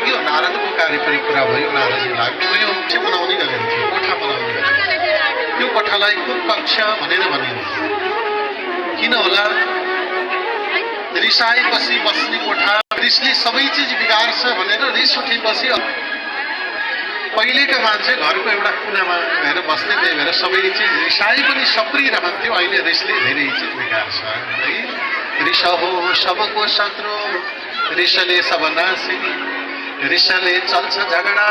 लाग्यो, नारदको कार्य पनि पुरा भयो। नारदजी लाग्नुभयो, के बनाउने गरिन्थ्यो, कोठा बनाउने गरिन्थ्यो। त्यो कोठालाई कक्षा भनेर भनिन्थ्यो। किन होला? रिसाएपछि बस्ने कोठा, रिसले सबै चिज बिगार्छ भनेर रिस उठेपछि पहिलेका मान्छे घरको एउटा कुनामा गएर बस्ने, त्यही भएर सबै चिज रिसाए पनि सप्रिरहन्थ्यो। अहिले रिसले धेरै चिज बिगार्छ है। रिस हो सबको शत्रु, रिसले सब नासिनी, रिसले चल्छ झगडा,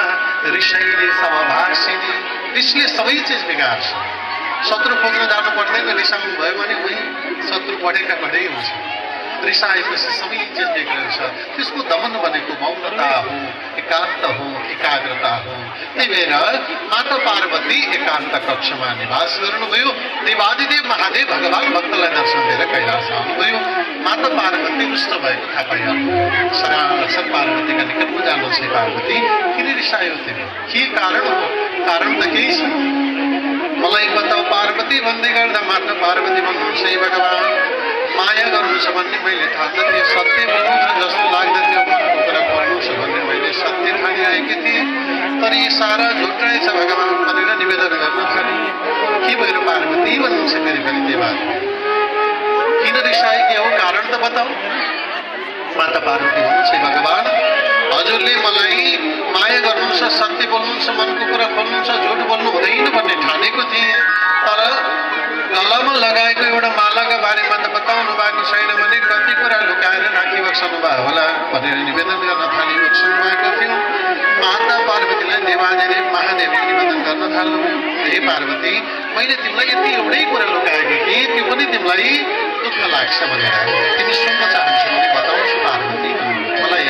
रिसैले सब भासिनी। रिसले सबै चिज बिगार्छ। शत्रु खोज्न जानु पर्दैन, रिसाउनु भयो भने उही शत्रु बढेका बढै हुन्छ। रिसाएपछि सबै चिज बिग्रन्छ। त्यसको दमन भनेको मौनता हो, एकान्त हो, एकाग्रता हो। त्यही भएर माता पार्वती एकान्त कक्षमा निवास गर्नुभयो। देवादिदेव महादेव भगवान भक्तलाई दर्शन दिएर कैलाश आउनुभयो। माता पार्वती रुष्ट भएको थाहा पाइहाल्नु। सरासर पार्वतीका निकटमा जानु छ। पार्वती किन रिसायो तिमी? के कारण हो? कारण त केही छ, मलाई बताऊ पार्वती भन्दै गर्दा माता पार्वती भन्नुहुन्छ, हे भगवान माया गर्नु छ भन्ने मैले ठान्दथेँ, सत्य बोल्नु छ जस्तो लाग्दथ्यो, मनको कुरा पढ्नु छ भन्ने मैले सत्य ठानिरहेकी थिएँ, तर यी सारा झुट रहेछ भगवान भनेर निवेदन गर्न थालेँ। के भएर पार्वती भन्नुहुन्छ फेरि पनि देवाल? किन रिसाएकी हो? कारण त बताऊ। माता पार्वती भन्नुहुन्छ, भगवान हजुरले मलाई माया गर्नुहुन्छ, सत्य बोल्नुहुन्छ, मनको कुरा बोल्नुहुन्छ, झुट बोल्नु हुँदैन भन्ने ठानेको थिएँ, तर गलामा लगाएको एउटा मालाका बारेमा त बताउनु भएको छैन भने कति कुरा लुकाएर राखिबस्नु भयो होला भनेर निवेदन गर्न थाली बस्नु भएको थियो। माता पार्वतीलाई देवादेव महादेवले निवेदन गर्न थाल्नुभयो, हे पार्वती मैले तिमीलाई यति एउटै कुरा लुकाएको थिएँ, त्यो पनि तिमीलाई दुःख लाग्छ भनेर तिमी सुन्न चाहन्छौ भने बताऊ